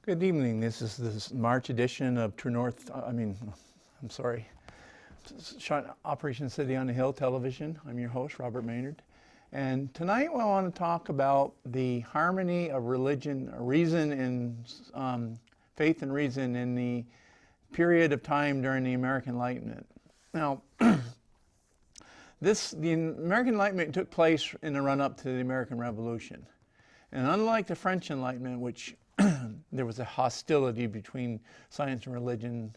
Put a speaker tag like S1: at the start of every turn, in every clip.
S1: Good evening. This is the March edition of True North, Operation City on the Hill television. I'm your host, Robert Maynard. And tonight I want to talk about the harmony of religion, reason, and faith and reason in the period of time during the American Enlightenment. Now, the American Enlightenment took place in the run-up to the American Revolution. And unlike the French Enlightenment, which there was a hostility between science and religion,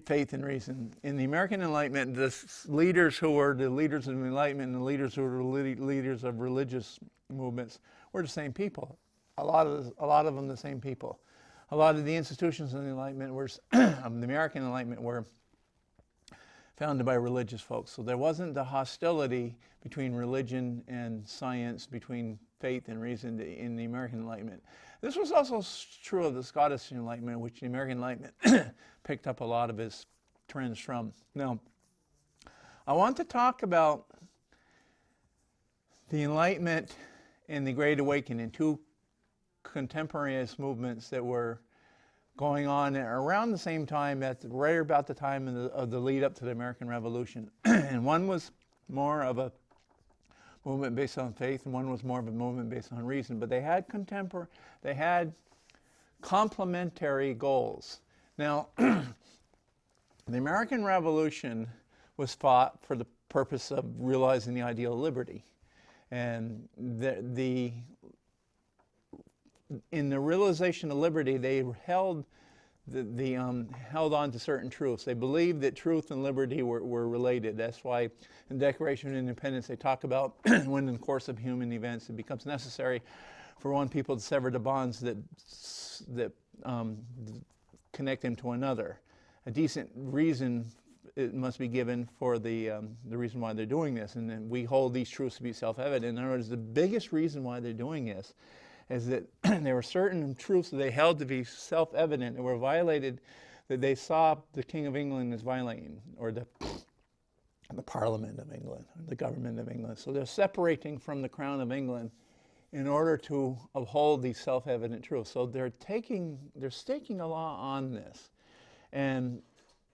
S1: faith and reason. In the American Enlightenment, the leaders who were the leaders of the Enlightenment and the leaders who were the leaders of religious movements were the same people. A lot of them the same people. A lot of the institutions of the Enlightenment were, the American Enlightenment were founded by religious folks. So there wasn't the hostility between religion and science, between faith and reason in the American Enlightenment. This was also true of the Scottish Enlightenment, which the American Enlightenment picked up a lot of its trends from. Now, I want to talk about the Enlightenment and the Great Awakening, two contemporaneous movements that were going on around the same time, right about the time of the lead up to the American Revolution. And one was more of a movement based on faith, and one was more of a movement based on reason. But they had complementary goals. Now, the American Revolution was fought for the purpose of realizing the ideal of liberty. And in the realization of liberty, they held on to certain truths. They believed that truth and liberty were related. That's why in the Declaration of Independence they talk about when in the course of human events it becomes necessary for one people to sever the bonds that connect them to another. A decent reason it must be given for the reason why they're doing this, and then we hold these truths to be self-evident. In other words, the biggest reason why they're doing this is that there were certain truths that they held to be self-evident that were violated, that they saw the King of England as violating, or the Parliament of England, or the government of England. So they're separating from the Crown of England in order to uphold these self-evident truths. So they're staking a law on this. And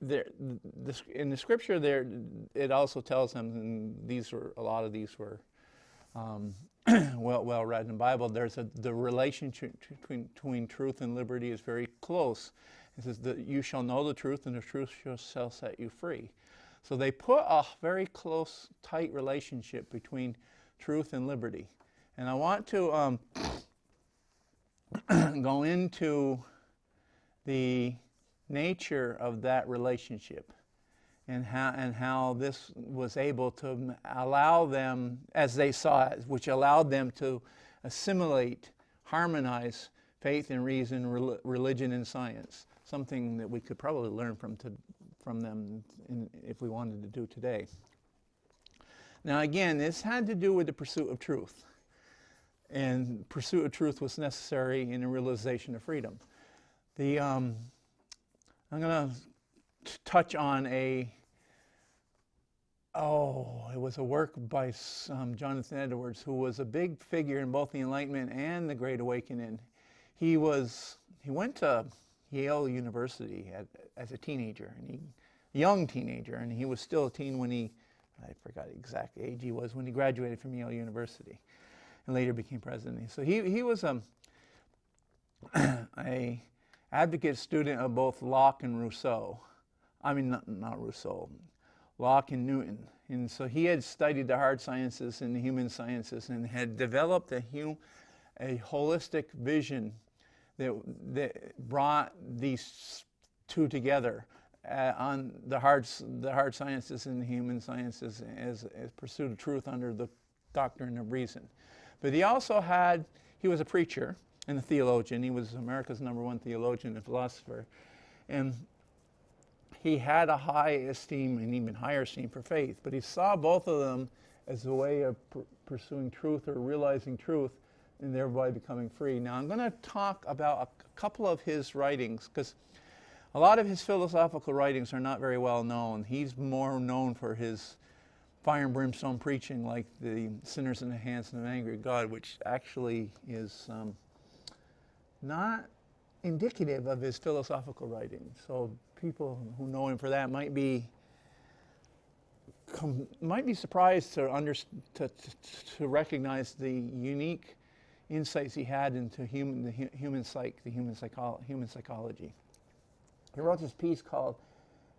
S1: in the scripture there, it also tells them, and a lot of these were well read in the Bible. The relationship between truth and liberty is very close. It says that you shall know the truth, and the truth shall set you free. So they put a very close, tight relationship between truth and liberty. And I want to go into the nature of that relationship, and how this was able to allow them, as they saw it, which allowed them to assimilate, harmonize faith and reason, religion and science, something that we could probably learn from them if we wanted to do today. Now again, this had to do with the pursuit of truth. And pursuit of truth was necessary in the realization of freedom. I'm going to touch on it was a work by Jonathan Edwards, who was a big figure in both the Enlightenment and the Great Awakening. He went to Yale University as a teenager, young teenager, and he was still a teen when I forgot the exact age he was when he graduated from Yale University, and later became president. So he was a advocate student of both Locke and Rousseau. I mean, not Rousseau, Locke and Newton. And so he had studied the hard sciences and the human sciences and had developed a holistic vision that brought these two together on the hard sciences and the human sciences as pursuit of truth under the doctrine of reason. But he was a preacher and a theologian. He was America's #1 theologian and philosopher. And he had a high esteem and even higher esteem for faith, but he saw both of them as a way of pursuing truth or realizing truth and thereby becoming free. Now I'm going to talk about a couple of his writings, because a lot of his philosophical writings are not very well known. He's more known for his fire and brimstone preaching, like the Sinners in the Hands of an Angry God, which actually is not indicative of his philosophical writings. So people who know him for that might be surprised to recognize the unique insights he had into human psychology. He wrote this piece called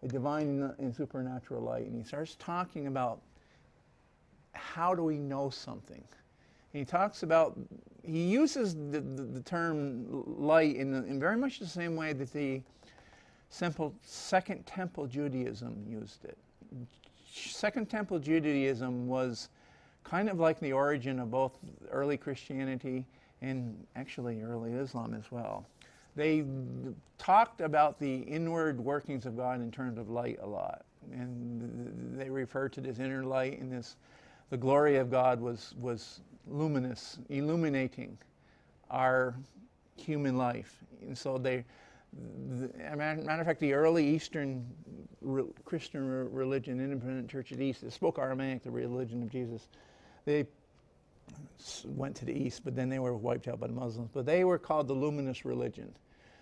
S1: "A Divine and Supernatural Light," and he starts talking about how do we know something. And he talks about, he uses the term light in very much the same way that the Second Temple Judaism used it. Second Temple Judaism was kind of like the origin of both early Christianity and actually early Islam as well. They talked about the inward workings of God in terms of light a lot. And they referred to this inner light, and the glory of God was luminous, illuminating our human life. And so as a matter of fact, the early Eastern Christian religion, Independent Church of the East, that spoke Aramaic, the religion of Jesus, they went to the East, but then they were wiped out by the Muslims. But they were called the luminous religion.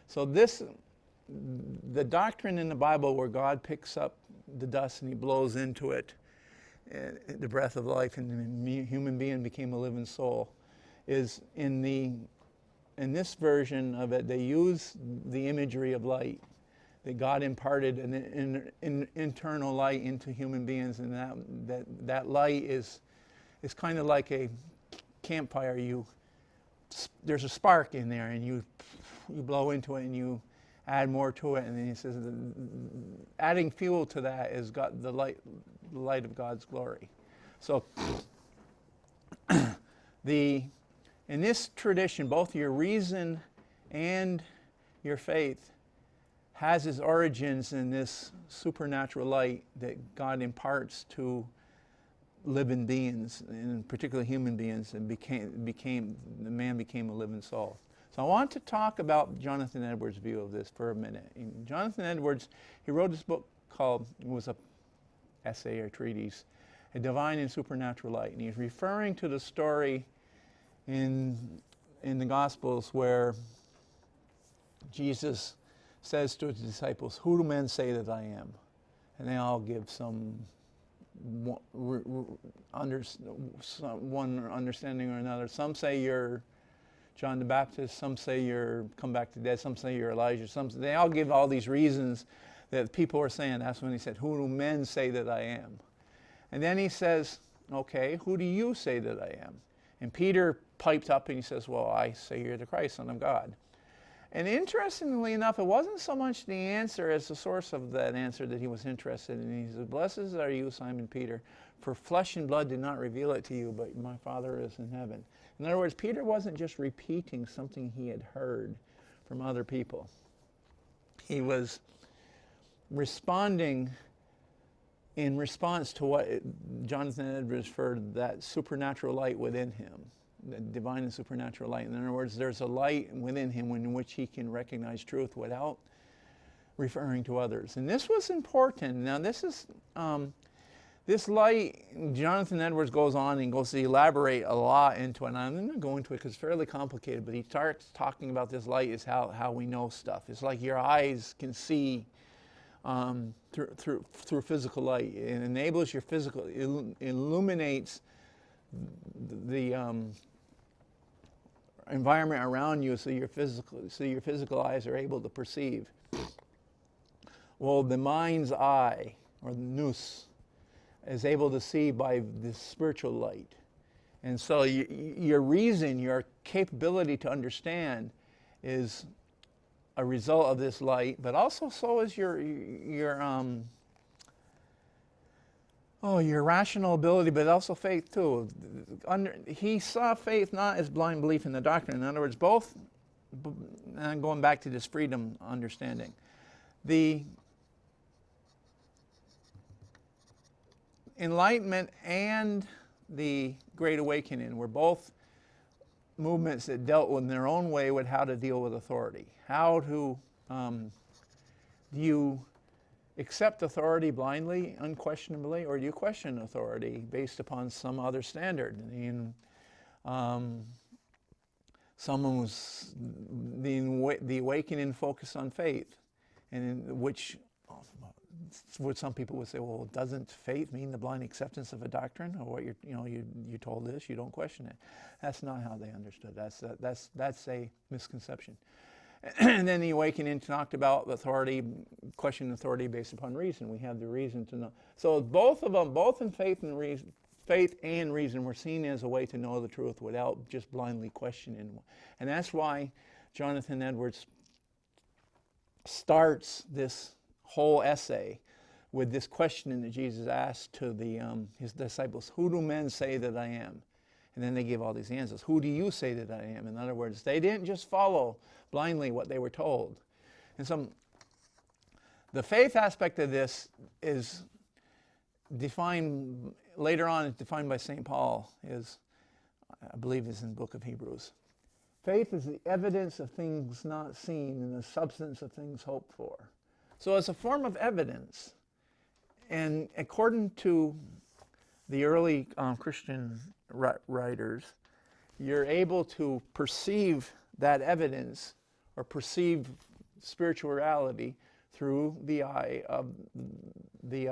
S1: So the doctrine in the Bible where God picks up the dust and he blows into it the breath of life, and the human being became a living soul, is in this version of it, they use the imagery of light, that God imparted an internal light into human beings, and that light is kind of like a campfire. There's a spark in there, and you blow into it, and you add more to it, and then he says adding fuel to that is the light of God's glory. So in this tradition, both your reason and your faith has its origins in this supernatural light that God imparts to living beings, and particularly human beings, and the man became a living soul. So I want to talk about Jonathan Edwards' view of this for a minute. And Jonathan Edwards, he wrote this book called, it was a essay or treatise, A Divine and Supernatural Light. And he's referring to the story in the Gospels where Jesus says to his disciples, "Who do men say that I am?" And they all give one understanding or another. Some say you're John the Baptist, some say you're come back to dead, some say you're Elijah, they all give all these reasons that people are saying. That's when he said, "Who do men say that I am?" And then he says, "Okay, who do you say that I am?" And Peter piped up and he says, "Well, I say you're the Christ, Son of God." And interestingly enough, it wasn't so much the answer as the source of that answer that he was interested in. He said, "Blessed are you, Simon Peter, for flesh and blood did not reveal it to you, but my Father is in heaven." In other words, Peter wasn't just repeating something he had heard from other people. He was responding in response to what Jonathan Edwards referred to, that supernatural light within him, the divine and supernatural light. In other words, there's a light within him in which he can recognize truth without referring to others. And this was important. Now, this light, Jonathan Edwards goes on and goes to elaborate a lot into it. And I'm going to go into it because it's fairly complicated, but he starts talking about this light is how we know stuff. It's like your eyes can see through physical light. It enables your physical, illuminates the environment around you, so your physical eyes are able to perceive. Well, the mind's eye, or the nous, is able to see by the spiritual light. And so your reason, your capability to understand is a result of this light, but also so is your rational ability, but also faith too. He saw faith not as blind belief in the doctrine. In other words, both, and going back to this freedom understanding, the Enlightenment and the Great Awakening were both movements that dealt in their own way with how to deal with authority. How to, do you accept authority blindly, unquestionably, or do you question authority based upon some other standard? And, Someone was the awakening focus on faith, and in which what some people would say, well, doesn't faith mean the blind acceptance of a doctrine, or what you're told this, you don't question it? That's not how they understood. That's a misconception. And then the awakening talked about authority, questioning authority based upon reason. We have the reason to know. So both of them, both in faith and reason, were seen as a way to know the truth without just blindly questioning. And that's why Jonathan Edwards starts this whole essay with this question that Jesus asked to his disciples: who do men say that I am? And then they give all these answers. Who do you say that I am? In other words, they didn't just follow blindly what they were told. And the faith aspect of this is defined, later on, it's defined by St. Paul, I believe is in the book of Hebrews. Faith is the evidence of things not seen and the substance of things hoped for. So it's a form of evidence. And according to the early Christian writers, you're able to perceive that evidence or perceive spiritual reality through the eye of the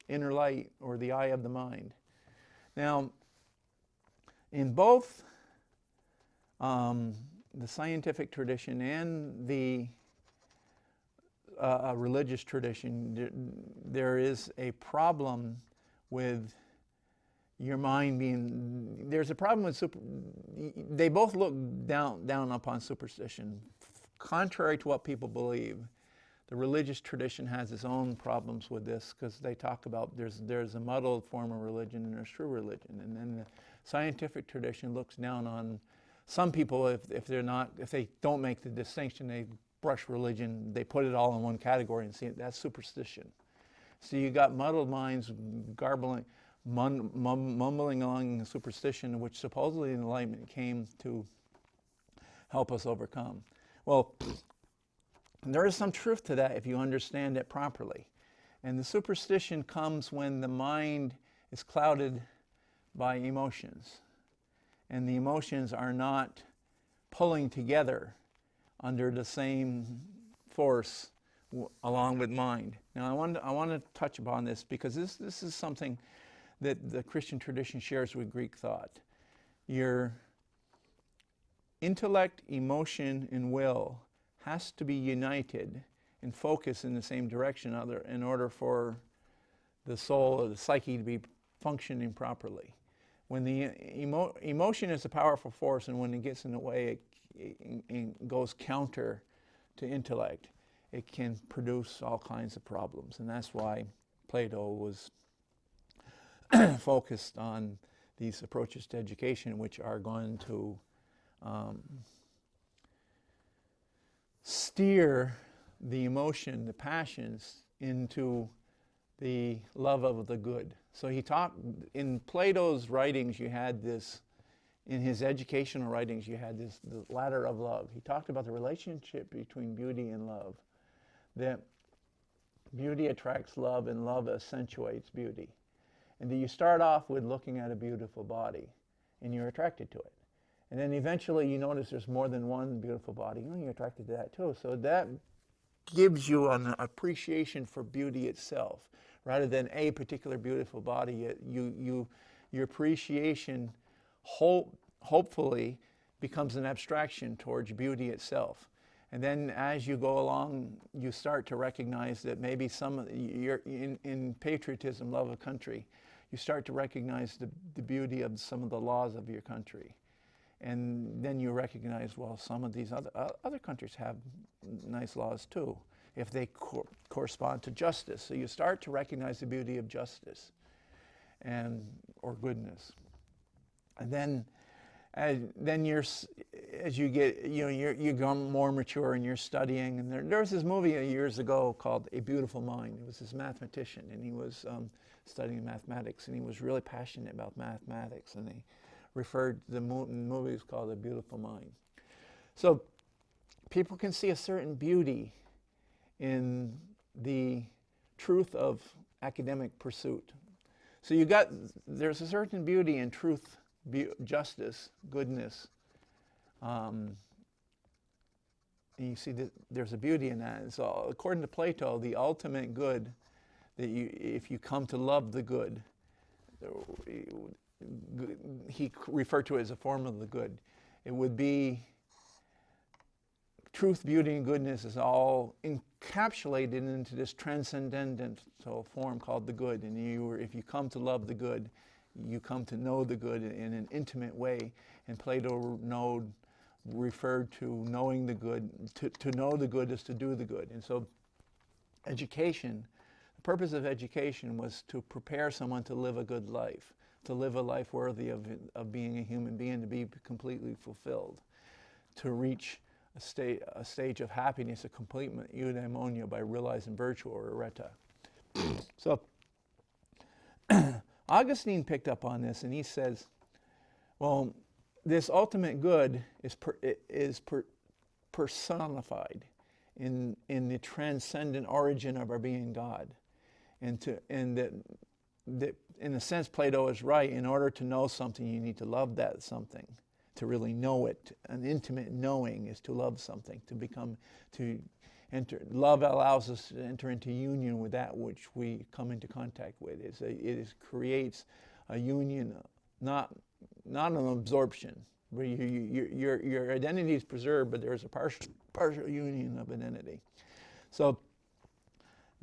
S1: inner light, or the eye of the mind. Now, in both the scientific tradition and the religious tradition, there is a problem with your mind being, there's a problem with they both look down upon superstition. Contrary to what people believe, the religious tradition has its own problems with this, because they talk about there's a muddled form of religion and there's true religion. And then the scientific tradition looks down on some people if they don't make the distinction, they brush religion, they put it all in one category and see it, that's superstition. So you got muddled minds mumbling along superstition, which supposedly enlightenment came to help us overcome. Well, there is some truth to that if you understand it properly. And the superstition comes when the mind is clouded by emotions, and the emotions are not pulling together under the same force along with mind. Now I want to touch upon this, because this is something that the Christian tradition shares with Greek thought. Your intellect, emotion, and will has to be united and focus in the same direction in order for the soul or the psyche to be functioning properly. When the emotion is a powerful force, and when it gets in the way, it goes counter to intellect, it can produce all kinds of problems. And that's why Plato was focused on these approaches to education, which are going to steer the emotion, the passions, into the love of the good. So he talked, in Plato's writings, you had this, in his educational writings, you had this, the ladder of love. He talked about the relationship between beauty and love, that beauty attracts love and love accentuates beauty. And that you start off with looking at a beautiful body and you're attracted to it. And then eventually you notice there's more than one beautiful body. You're attracted to that too. So that gives you an appreciation for beauty itself. Rather than a particular beautiful body, your appreciation hopefully becomes an abstraction towards beauty itself. And then as you go along, you start to recognize that maybe in patriotism, love of country, you start to recognize the beauty of some of the laws of your country. And then you recognize, well, some of these other countries have nice laws too, if they correspond to justice. So you start to recognize the beauty of justice or goodness. And then as you get, you become more mature and you're studying. And there was this movie years ago called A Beautiful Mind. It was this mathematician, and he was studying mathematics, and he was really passionate about mathematics. And they referred to the movie was called A Beautiful Mind. So people can see a certain beauty in the truth of academic pursuit. So there's a certain beauty in truth, justice, goodness, And you see that there's a beauty in that. And so according to Plato, the ultimate good, that if you come to love the good, he referred to it as a form of the good. It would be truth, beauty, and goodness is all encapsulated into this transcendental form called the good. And if you come to love the good, you come to know the good in an intimate way. And Plato referred to knowing the good. To know the good is to do the good. And so education, the purpose of education was to prepare someone to live a good life, to live a life worthy of being a human being, to be completely fulfilled, to reach a stage of happiness, a complete eudaimonia by realizing virtue or areta. So Augustine picked up on this, and he says, well, this ultimate good is personified in the transcendent origin of our being God. And that in a sense, Plato is right. In order to know something, you need to love that something. To really know it, an intimate knowing is to love something, love allows us to enter into union with that which we come into contact with. It creates a union, not an absorption, where your identity is preserved, but there's a partial union of identity. So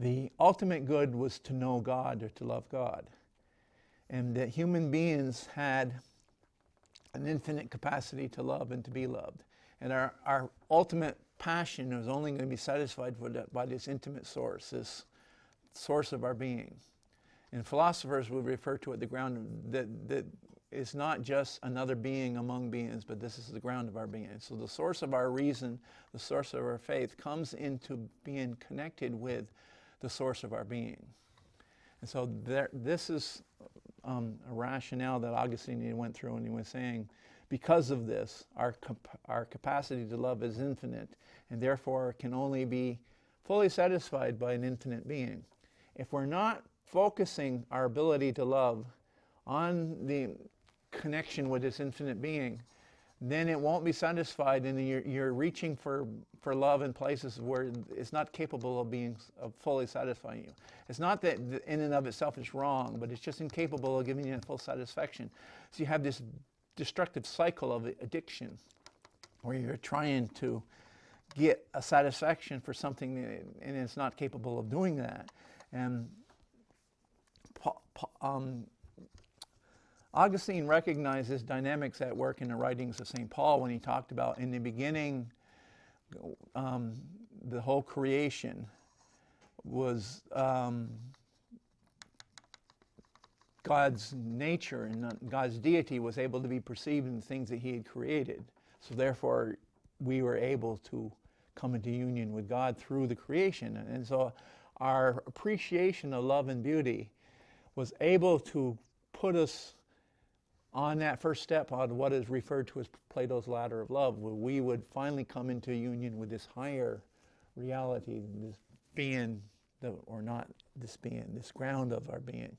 S1: the ultimate good was to know God or to love God. And that human beings had an infinite capacity to love and to be loved. And our ultimate passion was only going to be satisfied by this intimate source, this source of our being. And philosophers would refer to it the ground that is not just another being among beings, but this is the ground of our being. So the source of our reason, the source of our faith, comes into being connected with the source of our being. And so this is a rationale that Augustine went through, and he was saying, because of this, our capacity to love is infinite, and therefore can only be fully satisfied by an infinite being. If we're not focusing our ability to love on the connection with this infinite being, then it won't be satisfied, and you're reaching for love in places where it's not capable of fully satisfying you. It's not that in and of itself it's wrong, but it's just incapable of giving you full satisfaction. So you have this destructive cycle of addiction, where you're trying to get a satisfaction for something and it's not capable of doing that. And Augustine recognizes dynamics at work in the writings of St. Paul when he talked about, in the beginning, the whole creation was God's nature, and God's deity was able to be perceived in the things that he had created. So therefore, we were able to come into union with God through the creation. And so our appreciation of love and beauty was able to put us on that first step on what is referred to as Plato's ladder of love, where we would finally come into union with this higher reality, this being, or not this being, this ground of our being.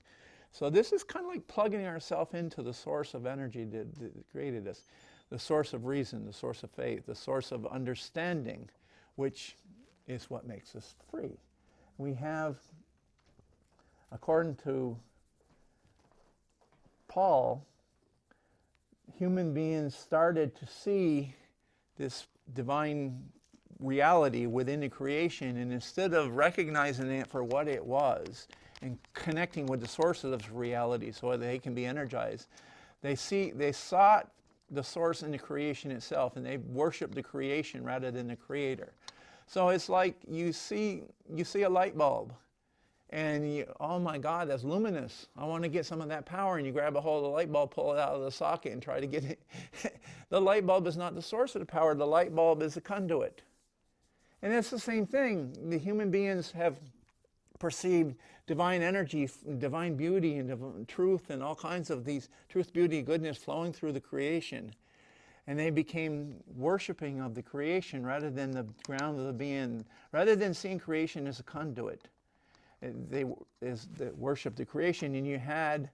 S1: So this is kind of like plugging ourselves into the source of energy that created us, the source of reason, the source of faith, the source of understanding, which is what makes us free. We have, according to Paul, human beings started to see this divine reality within the creation, and instead of recognizing it for what it was and connecting with the source of this reality so that they can be energized, they sought the source in the creation itself, and they worshiped the creation rather than the creator. So it's like you see a light bulb, and oh my God, that's luminous. I want to get some of that power. And you grab a hold of the light bulb, pull it out of the socket, and try to get it. The light bulb is not the source of the power. The light bulb is the conduit. And it's the same thing. The human beings have perceived divine energy, divine beauty, and truth, and all kinds of these truth, beauty, goodness flowing through the creation. And they became worshiping of the creation rather than the ground of the being, rather than seeing creation as a conduit. They worshiped the creation, and you had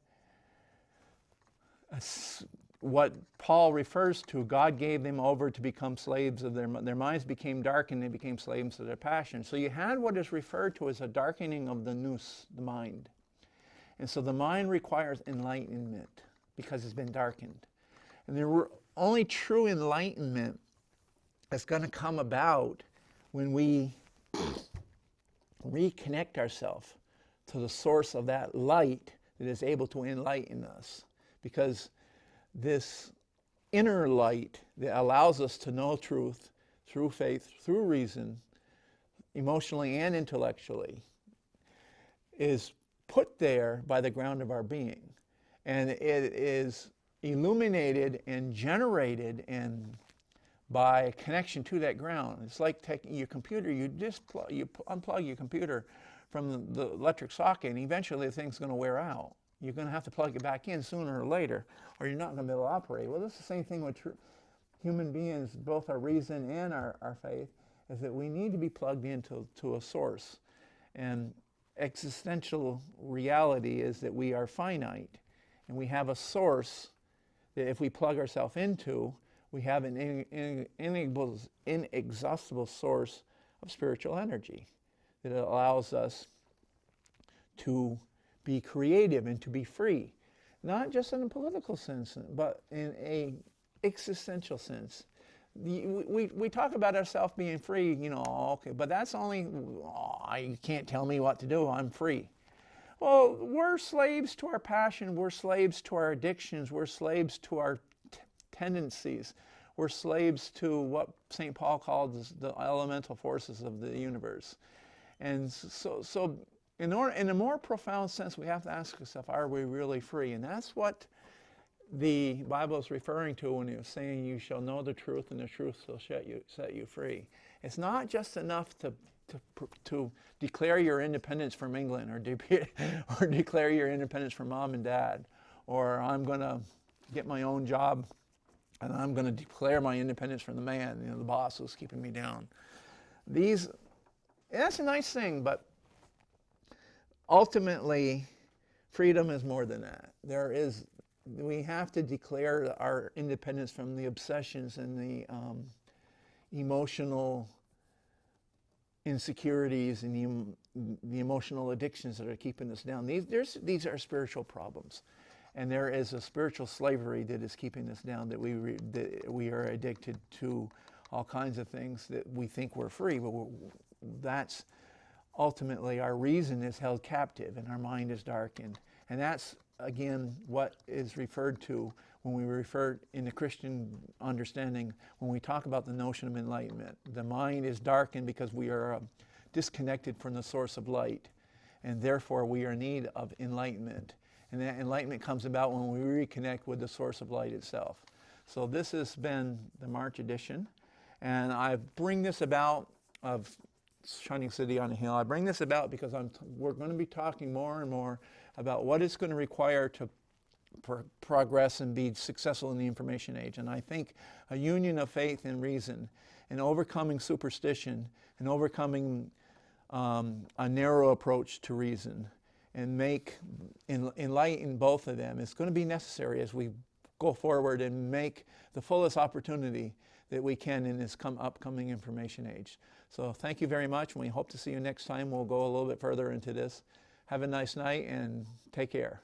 S1: what Paul refers to, God gave them over to become slaves of their minds became darkened, they became slaves of their passion. So you had what is referred to as a darkening of the nous, the mind. And so the mind requires enlightenment because it's been darkened. And the only true enlightenment that's going to come about when we reconnect ourselves to the source of that light that is able to enlighten us. Because this inner light that allows us to know truth through faith, through reason, emotionally and intellectually, is put there by the ground of our being. And it is illuminated and generated and by connection to that ground. It's like taking your computer, you unplug your computer from the electric socket, and eventually the thing's going to wear out. You're going to have to plug it back in sooner or later, or you're not going to be able to operate. Well, this is the same thing with human beings, both our reason and our faith, is that we need to be plugged into a source. And existential reality is that we are finite, and we have a source that if we plug ourselves into, we have an inexhaustible source of spiritual energy that allows us to be creative and to be free, not just in a political sense, but in an existential sense. We talk about ourselves being free, okay, but that's only, you can't tell me what to do, I'm free. Well, we're slaves to our passion, we're slaves to our addictions, we're slaves to our tendencies, we're slaves to what St. Paul calls the elemental forces of the universe. And so in a more profound sense, we have to ask ourselves, are we really free? And that's what the Bible is referring to when it's saying, you shall know the truth, and the truth shall set you free. It's not just enough to declare your independence from England, or declare your independence from mom and dad, or I'm going to get my own job, and I'm going to declare my independence from the man, the boss who's keeping me down. That's a nice thing, but ultimately, freedom is more than that. We have to declare our independence from the obsessions and the emotional insecurities and the emotional addictions that are keeping us down. These are spiritual problems. And there is a spiritual slavery that is keeping us down, that we are addicted to all kinds of things that we think we're free, but that's ultimately our reason is held captive and our mind is darkened. And that's, again, what is referred to when we refer in the Christian understanding, when we talk about the notion of enlightenment. The mind is darkened because we are disconnected from the source of light, and therefore we are in need of enlightenment. And that enlightenment comes about when we reconnect with the source of light itself. So this has been the March edition, and I bring this about of Shining City on a Hill. I bring this about because we're going to be talking more and more about what it's going to require to progress and be successful in the information age. And I think a union of faith and reason, and overcoming superstition, and overcoming a narrow approach to reason, and enlighten both of them, it's going to be necessary as we go forward and make the fullest opportunity that we can in this upcoming information age. So thank you very much, and we hope to see you next time. We'll go a little bit further into this. Have a nice night, and take care.